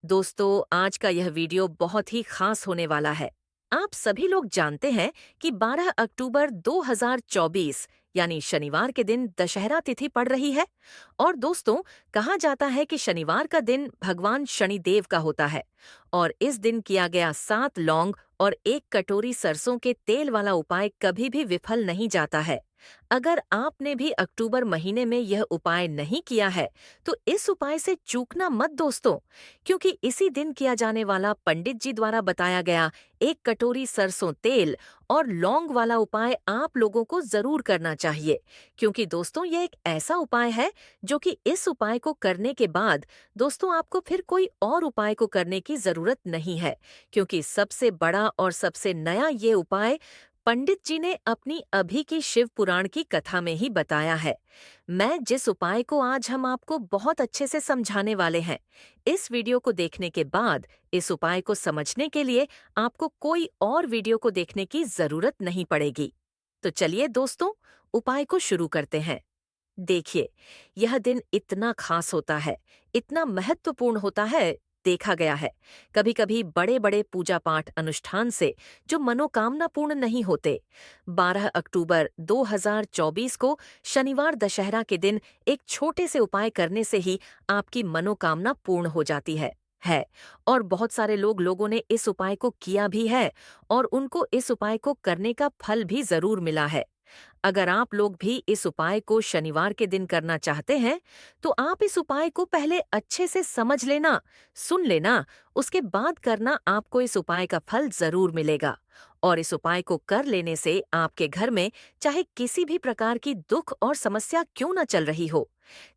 दोस्तों, आज का यह वीडियो बहुत ही खास होने वाला है। आप सभी लोग जानते हैं कि 12 अक्टूबर 2024 यानी शनिवार के दिन दशहरा तिथि पड़ रही है। और दोस्तों, कहा जाता है कि शनिवार का दिन भगवान शनिदेव का होता है और इस दिन किया गया 7 लौंग और 1 कटोरी सरसों के तेल वाला उपाय कभी भी विफल नहीं जाता है। अगर आपने भी अक्टूबर महीने में यह उपाय नहीं किया है, तो इस उपाय से चूकना मत दोस्तों, क्योंकि इसी दिन किया जाने वाला पंडित जी द्वारा बताया गया 1 कटोरी सरसों तेल और लौंग वाला उपाय आप लोगों को जरूर करना चाहिए। क्योंकि दोस्तों, यह एक ऐसा उपाय है जो कि इस उपाय को करने के बाद दोस्तों आपको फिर कोई और उपाय को करने की जरूरत नहीं है, क्योंकि सबसे बड़ा और सबसे नया ये उपाय पंडित जी ने अपनी अभी की शिव पुराण की कथा में ही बताया है। मैं जिस उपाय को आज हम आपको बहुत अच्छे से समझाने वाले हैं, इस वीडियो को देखने के बाद इस उपाय को समझने के लिए आपको कोई और वीडियो को देखने की जरूरत नहीं पड़ेगी। तो चलिए दोस्तों, उपाय को शुरू करते हैं। देखिए, यह दिन इतना खास होता है, इतना महत्वपूर्ण होता है। देखा गया है कभी कभी बड़े बड़े पूजा पाठ अनुष्ठान से जो मनोकामना पूर्ण नहीं होते। 12 अक्टूबर 2024 को शनिवार दशहरा के दिन एक छोटे से उपाय करने से ही आपकी मनोकामना पूर्ण हो जाती है। और बहुत सारे लोगों ने इस उपाय को किया भी है और उनको इस उपाय को करने का फल भी जरूर मिला है। अगर आप लोग भी इस उपाय को शनिवार के दिन करना चाहते हैं, तो आप इस उपाय को पहले अच्छे से समझ लेना, सुन लेना, उसके बाद करना, आपको इस उपाय का फल जरूर मिलेगा। और इस उपाय को कर लेने से आपके घर में चाहे किसी भी प्रकार की दुख और समस्या क्यों न चल रही हो,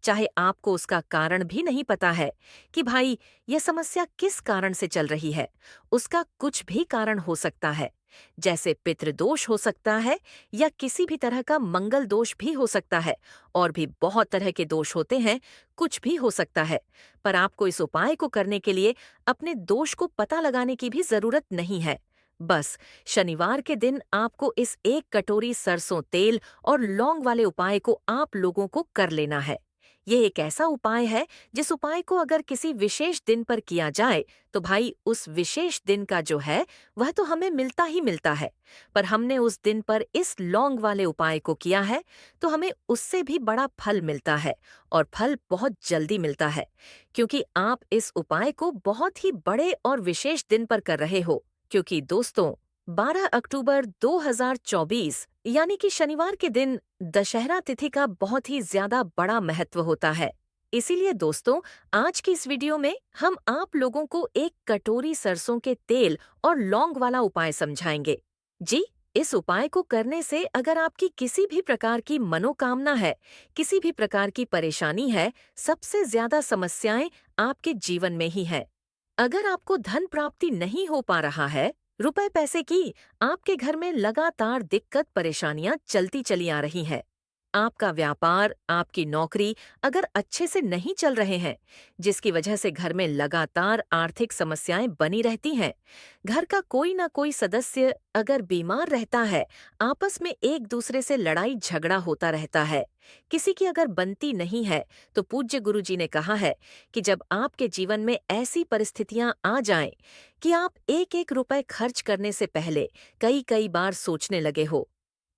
चाहे आपको उसका कारण भी नहीं पता है कि भाई यह समस्या किस कारण से चल रही है, उसका कुछ भी कारण हो सकता है। जैसे पितृदोष हो सकता है या किसी भी तरह का मंगल दोष भी हो सकता है, और भी बहुत तरह के दोष होते हैं, कुछ भी हो सकता है। पर आपको इस उपाय को करने के लिए अपने दोष को पता लगाने की भी जरूरत नहीं है। बस शनिवार के दिन आपको इस 1 कटोरी सरसों तेल और लौंग वाले उपाय को आप लोगों को कर लेना है। यह एक ऐसा उपाय है जिस उपाय को अगर किसी विशेष दिन पर किया जाए, तो भाई उस विशेष दिन का जो है वह तो हमें मिलता ही मिलता है। पर हमने उस दिन पर इस लौंग वाले उपाय को किया है, तो हमें उससे भी बड़ा फल मिलता है, और फल बहुत जल्दी मिलता है, क्योंकि आप इस उपाय को बहुत ही बड़े और विशेष दिन पर कर रहे हो। क्योंकि दोस्तों, 12 अक्टूबर 2024 यानी कि शनिवार के दिन दशहरा तिथि का बहुत ही ज्यादा बड़ा महत्व होता है। इसीलिए दोस्तों, आज की इस वीडियो में हम आप लोगों को 1 कटोरी सरसों के तेल और लौंग वाला उपाय समझाएंगे। जी, इस उपाय को करने से अगर आपकी किसी भी प्रकार की मनोकामना है, किसी भी प्रकार की परेशानी है, सबसे ज्यादा समस्याएं आपके जीवन में ही है। अगर आपको धन प्राप्ति नहीं हो पा रहा है, रुपए पैसे की आपके घर में लगातार दिक्कत परेशानियां चलती चली आ रही हैं, आपका व्यापार, आपकी नौकरी अगर अच्छे से नहीं चल रहे हैं, जिसकी वजह से घर में लगातार आर्थिक समस्याएं बनी रहती हैं, घर का कोई ना कोई सदस्य अगर बीमार रहता है, आपस में एक दूसरे से लड़ाई झगड़ा होता रहता है, किसी की अगर बनती नहीं है, तो पूज्य गुरु जी ने कहा है कि जब आपके जीवन में ऐसी परिस्थितियां आ जाएं कि आप एक एक रुपए खर्च करने से पहले कई कई बार सोचने लगे हो,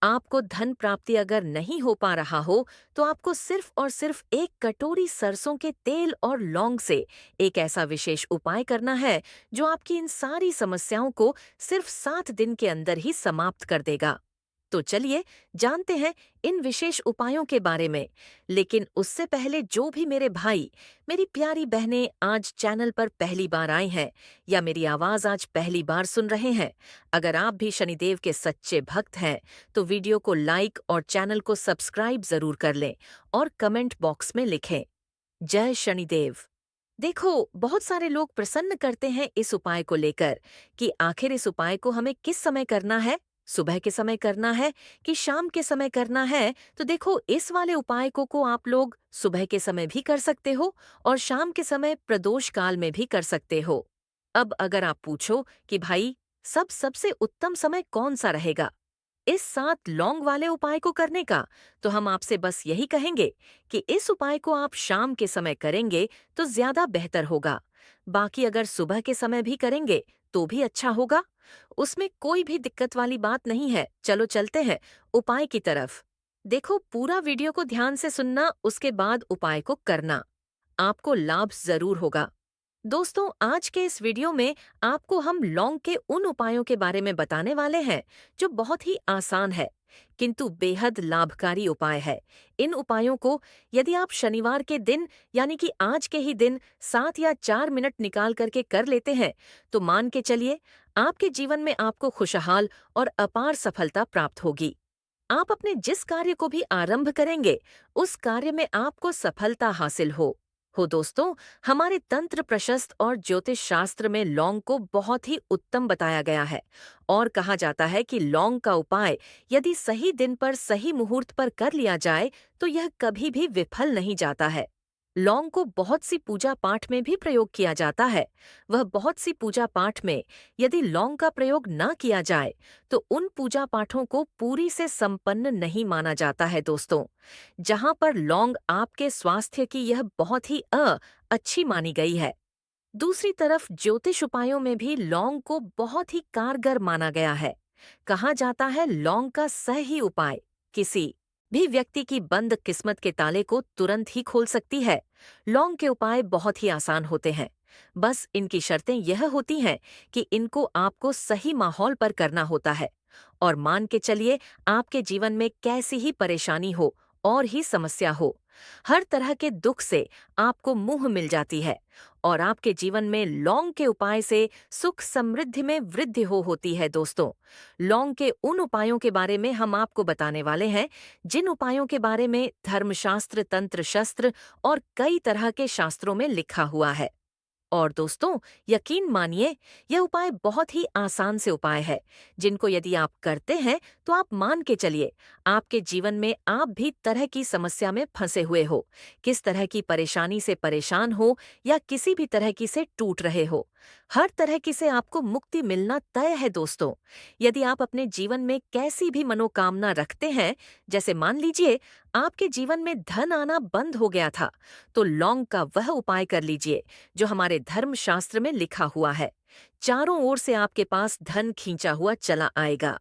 आपको धन प्राप्ति अगर नहीं हो पा रहा हो, तो आपको सिर्फ और सिर्फ 1 कटोरी सरसों के तेल और लौंग से एक ऐसा विशेष उपाय करना है जो आपकी इन सारी समस्याओं को सिर्फ 7 दिन के अंदर ही समाप्त कर देगा। तो चलिए जानते हैं इन विशेष उपायों के बारे में। लेकिन उससे पहले जो भी मेरे भाई, मेरी प्यारी बहनें आज चैनल पर पहली बार आए हैं या मेरी आवाज आज पहली बार सुन रहे हैं, अगर आप भी शनिदेव के सच्चे भक्त हैं, तो वीडियो को लाइक और चैनल को सब्सक्राइब जरूर कर लें और कमेंट बॉक्स में लिखें, जय शनिदेव। देखो, बहुत सारे लोग प्रश्न करते हैं इस उपाय को लेकर कि आखिर इस उपाय को हमें किस समय करना है, सुबह के समय करना है कि शाम के समय करना है। तो देखो, इस वाले उपाय को आप लोग सुबह के समय भी कर सकते हो और शाम के समय प्रदोष काल में भी कर सकते हो। अब अगर आप पूछो कि भाई सबसे उत्तम समय कौन सा रहेगा इस 7 लौंग वाले उपाय को करने का, तो हम आपसे बस यही कहेंगे कि इस उपाय को आप शाम के समय करेंगे तो ज्यादा बेहतर होगा, बाकी अगर सुबह के समय भी करेंगे तो भी अच्छा होगा। उसमें कोई भी दिक्कत वाली बात नहीं है। चलो चलते हैं उपाय की तरफ। देखो, पूरा वीडियो को ध्यान से सुनना, उसके बाद उपाय को करना। आपको लाभ जरूर होगा। दोस्तों, आज के इस वीडियो में आपको हम लौंग के उन उपायों के बारे में बताने वाले हैं जो बहुत ही आसान है किंतु बेहद लाभकारी उपाय है। इन उपायों को यदि आप शनिवार के दिन यानी कि आज के ही दिन 7 या 4 मिनट निकाल करके कर लेते हैं तो मान के चलिए आपके जीवन में आपको खुशहाल और अपार सफलता प्राप्त होगी। आप अपने जिस कार्य को भी आरंभ करेंगे उस कार्य में आपको सफलता हासिल हो दोस्तों, हमारे तंत्र प्रशस्त्र और ज्योतिष शास्त्र में लौंग को बहुत ही उत्तम बताया गया है और कहा जाता है कि लौंग का उपाय यदि सही दिन पर सही मुहूर्त पर कर लिया जाए तो यह कभी भी विफल नहीं जाता है। लौंग को बहुत सी पूजा पाठ में भी प्रयोग किया जाता है। वह बहुत सी पूजा पाठ में यदि लौंग का प्रयोग न किया जाए तो उन पूजा पाठों को पूरी से संपन्न नहीं माना जाता है दोस्तों। जहां पर लौंग आपके स्वास्थ्य की यह बहुत ही अच्छी मानी गई है। दूसरी तरफ ज्योतिष उपायों में भी लौंग को बहुत ही कारगर माना गया है। कहा जाता है लौंग का सही उपाय किसी भी व्यक्ति की बंद किस्मत के ताले को तुरंत ही खोल सकती है। लौंग के उपाय बहुत ही आसान होते हैं। बस इनकी शर्तें यह होती हैं कि इनको आपको सही माहौल पर करना होता है। और मान के चलिए आपके जीवन में कैसी ही परेशानी हो और ही समस्या हो, हर तरह के दुख से आपको मुंह मिल जाती है और आपके जीवन में लौंग के उपाय से सुख समृद्धि में वृद्धि होती है दोस्तों। लौंग के उन उपायों के बारे में हम आपको बताने वाले हैं जिन उपायों के बारे में धर्मशास्त्र, तंत्र शास्त्र और कई तरह के शास्त्रों में लिखा हुआ है। और दोस्तों, यकीन मानिए यह उपाय बहुत ही आसान से उपाय है जिनको यदि आप करते हैं तो आप मान के चलिए आपके जीवन में आप भी तरह की समस्या में फंसे हुए हो, किस तरह की परेशानी से परेशान हो या किसी भी तरह की से टूट रहे हो, हर तरह की से आपको मुक्ति मिलना तय है दोस्तों। यदि आप अपने जीवन में कैसी भी मनोकामना रखते हैं, जैसे मान लीजिए आपके जीवन में धन आना बंद हो गया था, तो लौंग का वह उपाय कर लीजिए जो हमारे धर्मशास्त्र में लिखा हुआ है। चारों ओर से आपके पास धन खींचा हुआ चला आएगा।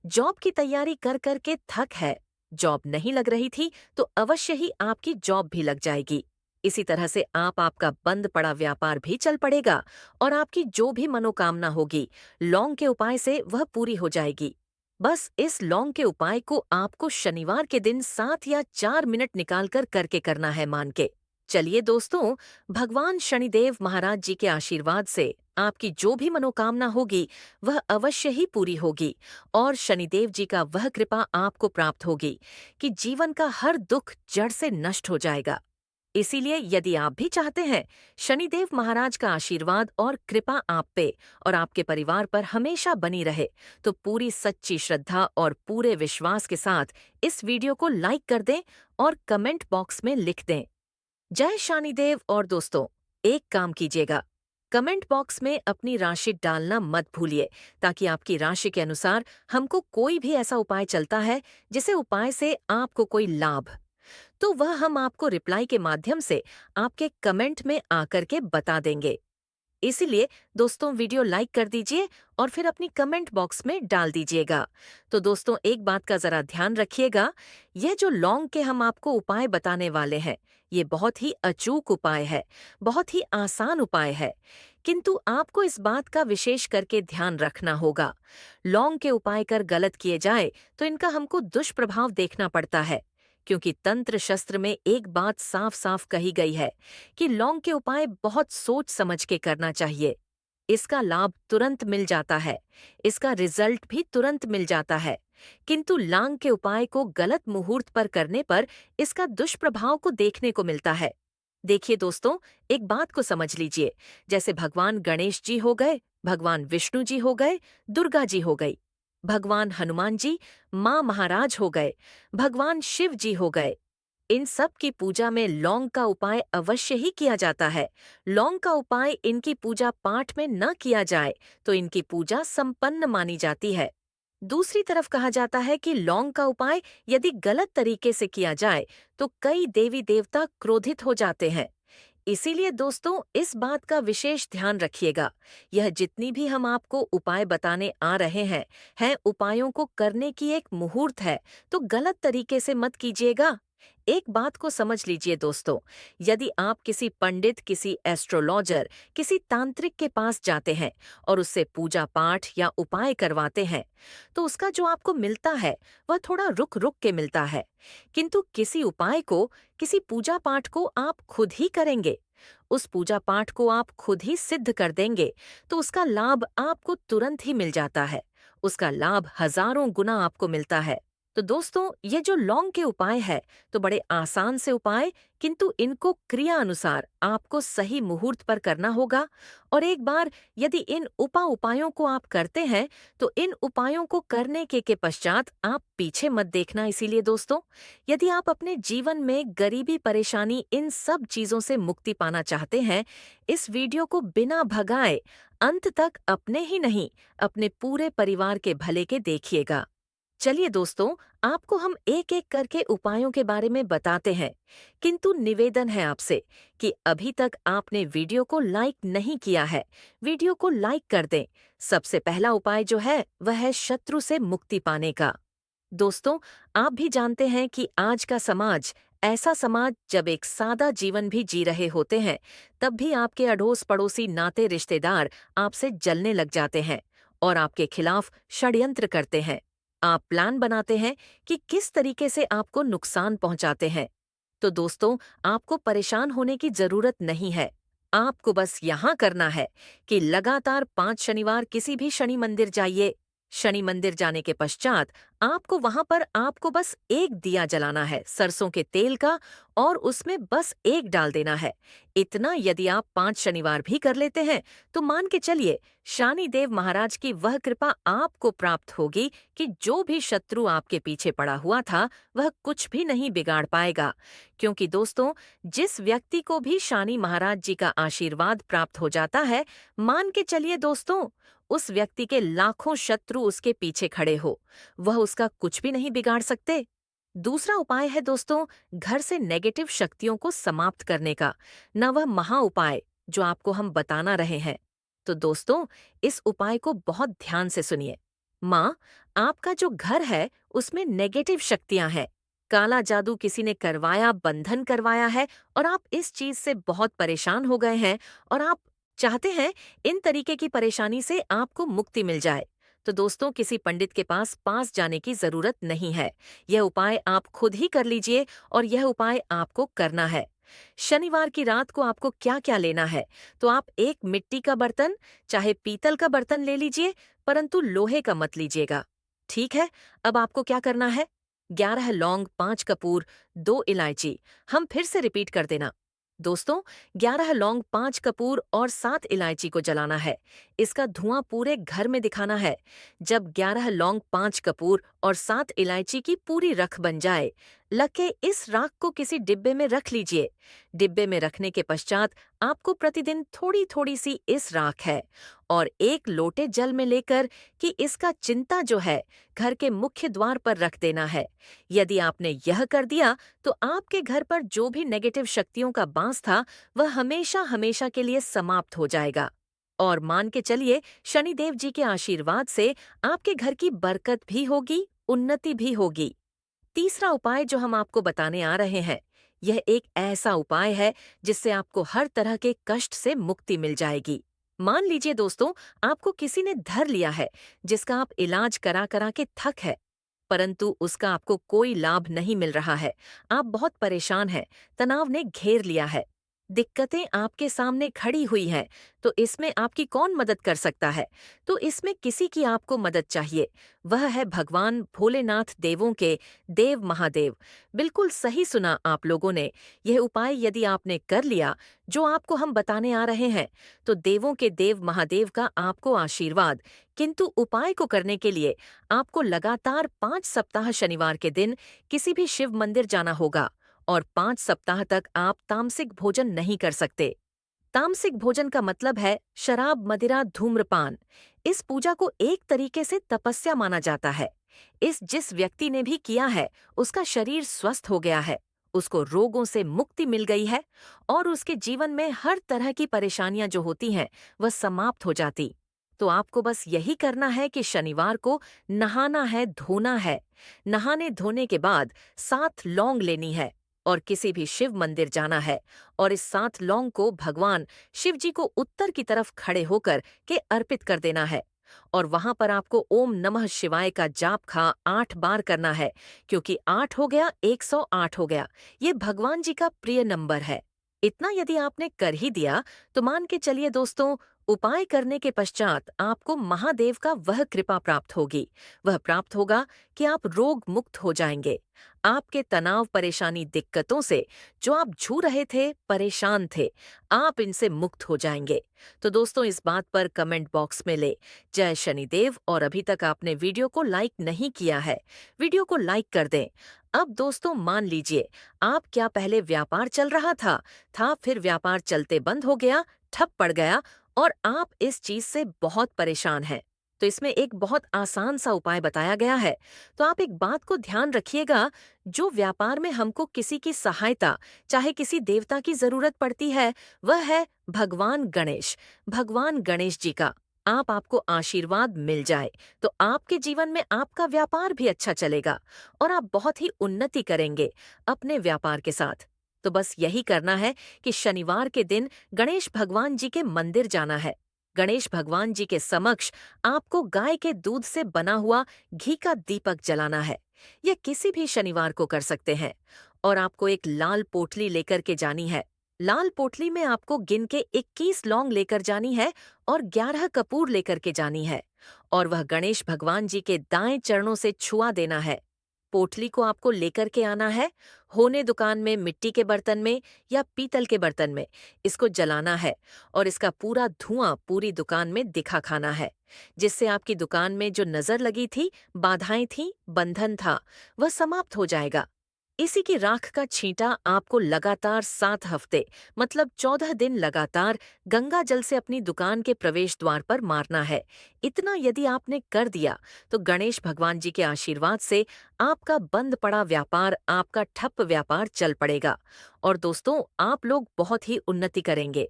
जॉब की तैयारी कर कर के थक है, जॉब नहीं लग रही थी तो अवश्य ही आपकी जॉब भी लग जाएगी। इसी तरह से आपका बंद पड़ा व्यापार भी चल पड़ेगा और आपकी जो भी मनोकामना होगी लौंग के उपाय से वह पूरी हो जाएगी। बस इस लौंग के उपाय को आपको शनिवार के दिन 7 या 4 मिनट निकालकर करके करना है मान के। चलिए दोस्तों, भगवान शनिदेव महाराज जी के आशीर्वाद से आपकी जो भी मनोकामना होगी वह अवश्य ही पूरी होगी और शनिदेव जी का वह कृपा आपको प्राप्त होगी कि जीवन का हर दुख जड़ से नष्ट हो जाएगा। इसीलिए यदि आप भी चाहते हैं शनिदेव महाराज का आशीर्वाद और कृपा आप पे और आपके परिवार पर हमेशा बनी रहे, तो पूरी सच्ची श्रद्धा और पूरे विश्वास के साथ इस वीडियो को लाइक कर दें और कमेंट बॉक्स में लिख दें जय शनिदेव। और दोस्तों, एक काम कीजिएगा, कमेंट बॉक्स में अपनी राशि डालना मत भूलिए ताकि आपकी राशि के अनुसार हमको कोई भी ऐसा उपाय चलता है जिसे उपाय से आपको कोई लाभ, तो वह हम आपको रिप्लाई के माध्यम से आपके कमेंट में आकर के बता देंगे। इसीलिए दोस्तों, वीडियो लाइक कर दीजिए और फिर अपनी कमेंट बॉक्स में डाल दीजिएगा। तो दोस्तों, एक बात का जरा ध्यान रखिएगा, यह जो लौंग के हम आपको उपाय बताने वाले हैं ये बहुत ही अचूक उपाय है, बहुत ही आसान उपाय है, किंतु आपको इस बात का विशेष करके ध्यान रखना होगा। लौंग के उपाय कर गलत किए जाए तो इनका हमको दुष्प्रभाव देखना पड़ता है, क्योंकि तंत्र शस्त्र में एक बात साफ साफ कही गई है कि लौंग के उपाय बहुत सोच समझ के करना चाहिए। इसका लाभ तुरंत मिल जाता है, इसका रिजल्ट भी तुरंत मिल जाता है, किंतु लौंग के उपाय को गलत मुहूर्त पर करने पर इसका दुष्प्रभाव को देखने को मिलता है। देखिए दोस्तों, एक बात को समझ लीजिए, जैसे भगवान गणेश जी हो गए, भगवान विष्णु जी हो गए, दुर्गा जी हो गई, भगवान हनुमान जी, माँ महाराज हो गए, भगवान शिव जी हो गए, इन सब की पूजा में लौंग का उपाय अवश्य ही किया जाता है। लौंग का उपाय इनकी पूजा पाठ में न किया जाए तो इनकी पूजा संपन्न मानी जाती है। दूसरी तरफ कहा जाता है कि लौंग का उपाय यदि गलत तरीके से किया जाए तो कई देवी देवता क्रोधित हो जाते हैं। इसीलिए दोस्तों इस बात का विशेष ध्यान रखिएगा। यह जितनी भी हम आपको उपाय बताने आ रहे हैं उपायों को करने की एक मुहूर्त है, तो गलत तरीके से मत कीजिएगा। एक बात को समझ लीजिए दोस्तों, यदि आप किसी पंडित, किसी एस्ट्रोलॉजर, किसी तांत्रिक के पास जाते हैं और उससे पूजा पाठ या उपाय करवाते हैं, तो उसका जो आपको मिलता है वह थोड़ा रुक रुक के मिलता है। किंतु किसी उपाय को, किसी पूजा पाठ को आप खुद ही करेंगे, उस पूजा पाठ को आप खुद ही सिद्ध कर देंगे, तो उसका लाभ आपको तुरंत ही मिल जाता है। उसका लाभ हजारों गुना आपको मिलता है। तो दोस्तों ये जो लौंग के उपाय है, तो बड़े आसान से उपाय, किंतु इनको क्रिया अनुसार आपको सही मुहूर्त पर करना होगा। और एक बार यदि इन उपायों को आप करते हैं, तो इन उपायों को करने के पश्चात आप पीछे मत देखना। इसीलिए दोस्तों, यदि आप अपने जीवन में गरीबी, परेशानी, इन सब चीजों से मुक्ति पाना चाहते हैं, इस वीडियो को बिना भगाए अंत तक अपने ही नहीं, अपने पूरे परिवार के भले के देखिएगा। चलिए दोस्तों, आपको हम एक एक करके उपायों के बारे में बताते हैं, किंतु निवेदन है आपसे कि अभी तक आपने वीडियो को लाइक नहीं किया है, वीडियो को लाइक कर दें। सबसे पहला उपाय जो है वह है शत्रु से मुक्ति पाने का। दोस्तों, आप भी जानते हैं कि आज का समाज, ऐसा समाज जब एक सादा जीवन भी जी रहे होते हैं, तब भी आपके अड़ोस पड़ोसी, नाते रिश्तेदार आपसे जलने लग जाते हैं और आपके खिलाफ षड्यंत्र करते हैं। आप प्लान बनाते हैं कि किस तरीके से आपको नुकसान पहुंचाते हैं। तो दोस्तों, आपको परेशान होने की जरूरत नहीं है। आपको बस यहाँ करना है कि लगातार 5 शनिवार किसी भी शनि मंदिर जाइए। शनि मंदिर जाने के पश्चात आपको वहां पर आपको बस एक दिया जलाना है सरसों के तेल का, और उसमें बस एक डाल देना है। इतना यदि आप 5 शनिवार भी कर लेते हैं, तो मान के चलिए शनिदेव महाराज की वह कृपा आपको प्राप्त होगी कि जो भी शत्रु आपके पीछे पड़ा हुआ था वह कुछ भी नहीं बिगाड़ पाएगा। क्योंकि दोस्तों, जिस व्यक्ति को भी शनि महाराज जी का आशीर्वाद प्राप्त हो जाता है, मान के चलिए दोस्तों, उस व्यक्ति के लाखों शत्रु उसके पीछे खड़े हो, वह उसका कुछ भी नहीं बिगाड़ सकते। दूसरा उपाय है दोस्तों, घर से नेगेटिव शक्तियों को समाप्त करने का, न वह महा उपाय जो आपको हम बताना रहे हैं। तो दोस्तों, इस उपाय को बहुत ध्यान से सुनिए। माँ, आपका जो घर है उसमें नेगेटिव शक्तियां हैं, काला जादू किसी ने करवाया, बंधन करवाया है, और आप इस चीज से बहुत परेशान हो गए हैं और आप चाहते हैं इन तरीके की परेशानी से आपको मुक्ति मिल जाए। तो दोस्तों, किसी पंडित के पास जाने की जरूरत नहीं है। यह उपाय आप खुद ही कर लीजिए और यह उपाय आपको करना है। शनिवार की रात को आपको क्या क्या लेना है, तो आप एक मिट्टी का बर्तन, चाहे पीतल का बर्तन ले लीजिए, परंतु लोहे का मत लीजिएगा। ठीक है, अब आपको क्या करना है? 11 लौंग, 5 कपूर, 2 इलायची। हम फिर से रिपीट कर देना दोस्तों, 11 लौंग, 5 कपूर और 7 इलायची को जलाना है। इसका धुआं पूरे घर में दिखाना है। जब 11 लौंग, 5 कपूर और 7 इलायची की पूरी रख बन जाए, लके इस राख को किसी डिब्बे में रख लीजिए। डिब्बे में रखने के पश्चात आपको प्रतिदिन थोड़ी थोड़ी सी इस राख है और एक लोटे जल में लेकर कि इसका चिंता जो है घर के मुख्य द्वार पर रख देना है। यदि आपने यह कर दिया, तो आपके घर पर जो भी नेगेटिव शक्तियों का बांस था वह हमेशा हमेशा के लिए समाप्त हो जाएगा। और मान के चलिए, शनिदेव जी के आशीर्वाद से आपके घर की बरकत भी होगी, उन्नति भी होगी। तीसरा उपाय जो हम आपको बताने आ रहे हैं, यह एक ऐसा उपाय है जिससे आपको हर तरह के कष्ट से मुक्ति मिल जाएगी। मान लीजिए दोस्तों, आपको किसी ने धर लिया है जिसका आप इलाज करा करा के थक है, परंतु उसका आपको कोई लाभ नहीं मिल रहा है। आप बहुत परेशान हैं, तनाव ने घेर लिया है, दिक्कतें आपके सामने खड़ी हुई हैं, तो इसमें आपकी कौन मदद कर सकता है? तो इसमें किसी की आपको मदद चाहिए। वह है भगवान भोलेनाथ देवों के देव महादेव। बिल्कुल सही सुना आप लोगों ने। यह उपाय यदि आपने कर लिया, जो आपको हम बताने आ रहे हैं, तो देवों के देव महादेव का आपको आशीर्वाद। किंतु उपाय को करने के लिए आपको लगातार 5 सप्ताह शनिवार के दिन किसी भी शिव मंदिर जाना होगा और 5 सप्ताह तक आप तामसिक भोजन नहीं कर सकते। तामसिक भोजन का मतलब है शराब, मदिरा, धूम्रपान। इस पूजा को एक तरीके से तपस्या माना जाता है। जिस व्यक्ति ने भी किया है, उसका शरीर स्वस्थ हो गया है, उसको रोगों से मुक्ति मिल गई है और उसके जीवन में हर तरह की परेशानियां जो होती हैं वह समाप्त हो जाती। तो आपको बस यही करना है कि शनिवार को नहाना है, धोना है। नहाने धोने के बाद 7 लौंग लेनी है और किसी भी शिव मंदिर जाना है और इस 7 लौंग को भगवान शिव जी को उत्तर की तरफ खड़े होकर के अर्पित कर देना है। और वहां पर आपको ओम नमः शिवाय का जाप खा 8 बार करना है, क्योंकि 8 हो गया 108 हो गया। ये भगवान जी का प्रिय नंबर है। इतना यदि आपने कर ही दिया तो मान के चलिए दोस्तों, उपाय करने के पश्चात आपको महादेव का वह कृपा प्राप्त होगी। वह प्राप्त होगा कि आप रोग मुक्त हो जाएंगे। आपके तनाव, परेशानी, दिक्कतों से जो आप जू रहे थे, परेशान थे, आप इनसे मुक्त हो जाएंगे। तो दोस्तों, इस बात पर कमेंट बॉक्स में ले जय शनिदेव। और अभी तक आपने वीडियो को लाइक नहीं किया है, वीडियो को लाइक कर दें। अब दोस्तों मान लीजिए, आप क्या पहले व्यापार चल रहा था, फिर व्यापार चलते बंद हो गया, ठप पड़ गया और आप इस चीज से बहुत परेशान हैं। तो इसमें एक बहुत आसान सा उपाय बताया गया है। तो आप एक बात को ध्यान रखिएगा, जो व्यापार में हमको किसी की सहायता, चाहे किसी देवता की जरूरत पड़ती है, वह है भगवान गणेश। भगवान गणेश जी का आपको आशीर्वाद मिल जाए तो आपके जीवन में आपका व्यापार भी अच्छा चलेगा और आप बहुत ही उन्नति करेंगे अपने व्यापार के साथ। तो बस यही करना है कि शनिवार के दिन गणेश भगवान जी के मंदिर जाना है। गणेश भगवान जी के समक्ष आपको गाय के दूध से बना हुआ घी का दीपक जलाना है। यह किसी भी शनिवार को कर सकते हैं। और आपको एक लाल पोटली लेकर के जानी है। लाल पोटली में आपको गिन के 21 लौंग लेकर जानी है और 11 कपूर लेकर के जानी है और वह गणेश भगवान जी के दाएं चरणों से छुआ देना है। पोटली को आपको लेकर के आना है, होने दुकान में, मिट्टी के बर्तन में या पीतल के बर्तन में इसको जलाना है और इसका पूरा धुआं पूरी दुकान में दिखा खाना है, जिससे आपकी दुकान में जो नजर लगी थी, बाधाएं थी, बंधन था, वह समाप्त हो जाएगा। इसी की राख का छींटा आपको लगातार 7 हफ्ते मतलब 14 दिन लगातार गंगा जल से अपनी दुकान के प्रवेश द्वार पर मारना है। इतना यदि आपने कर दिया तो गणेश भगवान जी के आशीर्वाद से आपका बंद पड़ा व्यापार, आपका ठप व्यापार चल पड़ेगा और दोस्तों आप लोग बहुत ही उन्नति करेंगे।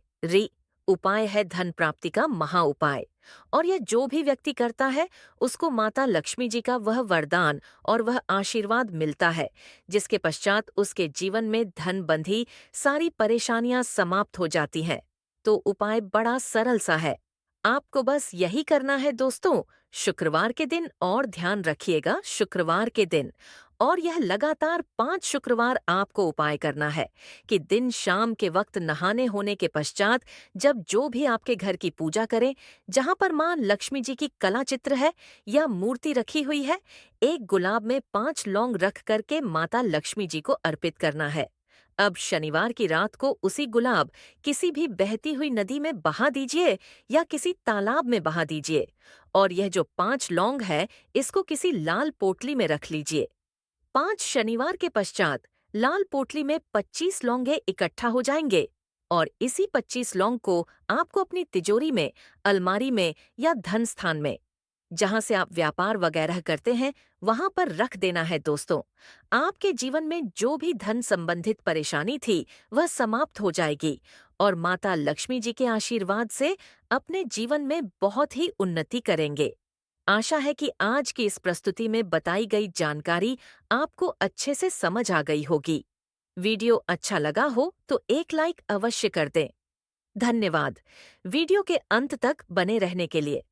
उपाय है धन प्राप्ति का महा उपाय और यह जो भी व्यक्ति करता है उसको माता लक्ष्मी जी का वह वरदान और वह आशीर्वाद मिलता है, जिसके पश्चात उसके जीवन में धन बंधी सारी परेशानियां समाप्त हो जाती हैं। तो उपाय बड़ा सरल सा है। आपको बस यही करना है दोस्तों, शुक्रवार के दिन, और ध्यान रखिएगा शुक्रवार के दिन, और यह लगातार 5 शुक्रवार आपको उपाय करना है कि दिन शाम के वक्त नहाने होने के पश्चात जब जो भी आपके घर की पूजा करें, जहां पर मां लक्ष्मी जी की कला चित्र है या मूर्ति रखी हुई है, एक गुलाब में 5 लौंग रख करके माता लक्ष्मी जी को अर्पित करना है। अब शनिवार की रात को उसी गुलाब किसी भी बहती हुई नदी में बहा दीजिए या किसी तालाब में बहा दीजिए और यह जो 5 लौंग है इसको किसी लाल पोटली में रख लीजिए। 5 शनिवार के पश्चात लाल पोटली में 25 लौंगे इकट्ठा हो जाएंगे और इसी 25 लौंग को आपको अपनी तिजोरी में, अलमारी में या धन स्थान में, जहां से आप व्यापार वगैरह करते हैं, वहां पर रख देना है दोस्तों। आपके जीवन में जो भी धन संबंधित परेशानी थी वह समाप्त हो जाएगी और माता लक्ष्मी जी के आशीर्वाद से अपने जीवन में बहुत ही उन्नति करेंगे। आशा है कि आज की इस प्रस्तुति में बताई गई जानकारी आपको अच्छे से समझ आ गई होगी। वीडियो अच्छा लगा हो तो एक लाइक अवश्य कर दें। धन्यवाद वीडियो के अंत तक बने रहने के लिए।